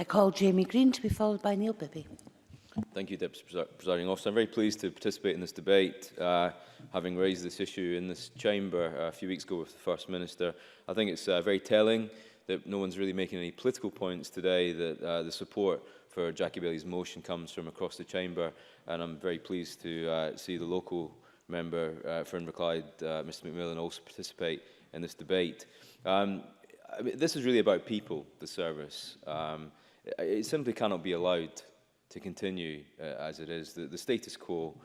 I call Jamie Greene to be followed by Neil Bibby. Thank you, Deputy Presiding Officer. I'm very pleased to participate in this debate, having raised this issue in this chamber a few weeks ago with the First Minister. I think it's very telling that no one's really making any political points today, that the support for Jackie Bailey's motion comes from across the chamber, and I'm very pleased to see the local member for Inverclyde, Mr McMillan, also participate in this debate. I mean, this is really about people, the service. It simply cannot be allowed to continue as it is. The status quo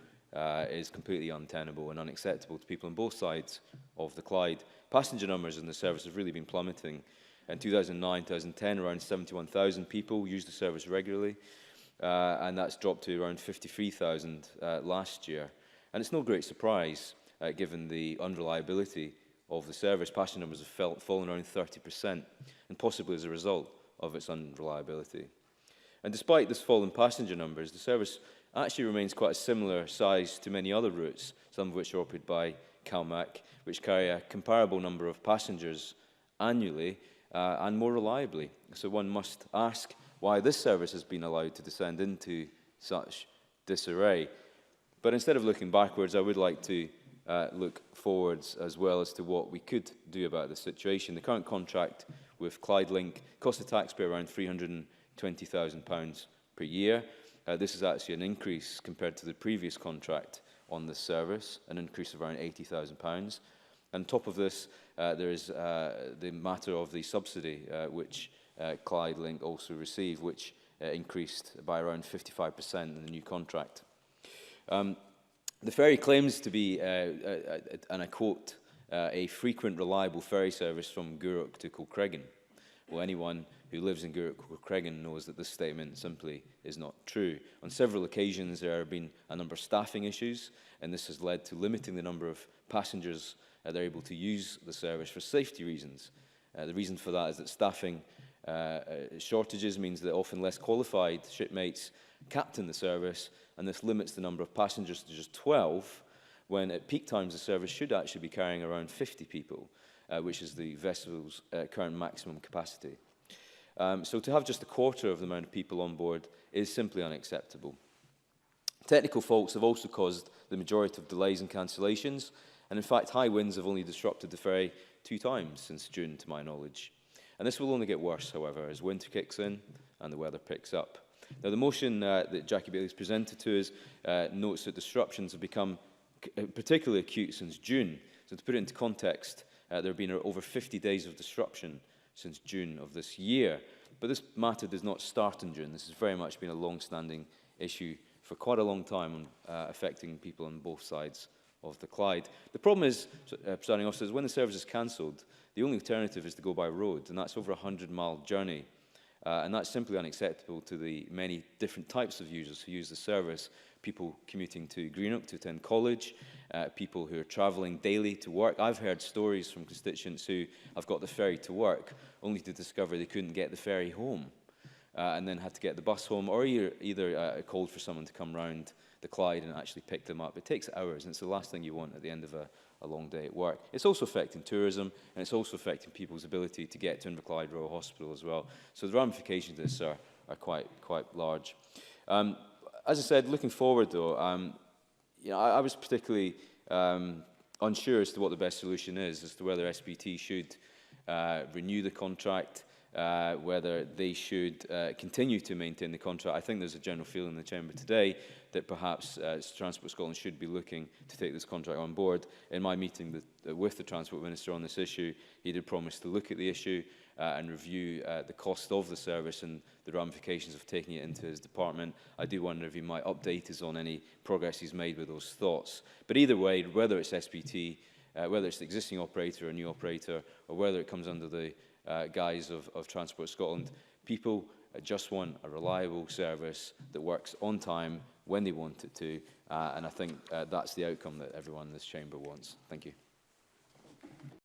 is completely untenable and unacceptable to people on both sides of the Clyde. Passenger numbers in the service have really been plummeting. In 2009-2010, around 71,000 people used the service regularly, and that's dropped to around 53,000 last year. And it's no great surprise, given the unreliability of the service. Passenger numbers have fallen around 30%, and possibly as a result of its unreliability. And despite this fall in passenger numbers, the service actually remains quite a similar size to many other routes, some of which are operated by CalMac, which carry a comparable number of passengers annually and more reliably. So one must ask why this service has been allowed to descend into such disarray. But instead of looking backwards, I would like to look forwards as well as to what we could do about the situation. The current contract with Clyde Link costs the taxpayer around £320,000 per year. This is actually an increase compared to the previous contract on this service, an increase of around £80,000. On top of this, there is the matter of the subsidy which Clyde Link also received, which increased by around 55% in the new contract. The ferry claims to be, and I quote, a frequent, reliable ferry service from Gourock to Kilcreggan. Well, anyone who lives in Kilcreggan knows that this statement simply is not true. On several occasions, there have been a number of staffing issues, and this has led to limiting the number of passengers they're able to use the service for safety reasons. The reason for that is that staffing shortages means that often less qualified shipmates captain the service, and this limits the number of passengers to just 12, when at peak times the service should actually be carrying around 50 people, which is the vessel's current maximum capacity. So to have just a quarter of the amount of people on board is simply unacceptable. Technical faults have also caused the majority of delays and cancellations, and in fact high winds have only disrupted the ferry 2 times since June, to my knowledge. And this will only get worse, however, as winter kicks in and the weather picks up. Now, the motion that Jackie Bailey has presented to us notes that disruptions have become particularly acute since June. So to put it into context, there have been over 50 days of disruption since June of this year. But this matter does not start in June. This has very much been a long-standing issue for quite a long time, affecting people on both sides of the Clyde. The problem is, Presiding Officer, when the service is cancelled, the only alternative is to go by road, and that's over a 100-mile journey. And that's simply unacceptable to the many different types of users who use the service. People commuting to Greenock to attend college, people who are travelling daily to work. I've heard stories from constituents who have got the ferry to work, only to discover they couldn't get the ferry home, and then had to get the bus home, or either called for someone to come round the Clyde and actually pick them up. It takes hours, and it's the last thing you want at the end of a long day at work. It's also affecting tourism, and it's also affecting people's ability to get to Inverclyde Royal Hospital as well. So the ramifications of this are quite large. As I said, looking forward though, I was particularly unsure as to what the best solution is, as to whether SBT should renew the contract, whether they should continue to maintain the contract. I think there's a general feeling in the Chamber today that perhaps Transport Scotland should be looking to take this contract on board. In my meeting with the Transport Minister on this issue, he did promise to look at the issue and review the cost of the service and the ramifications of taking it into his department. I do wonder if he might update us on any progress he's made with those thoughts. But either way, whether it's SBT, whether it's the existing operator or a new operator, or whether it comes under the guise of Transport Scotland, people just want a reliable service that works on time when they want it to, and I think that's the outcome that everyone in this chamber wants. Thank you.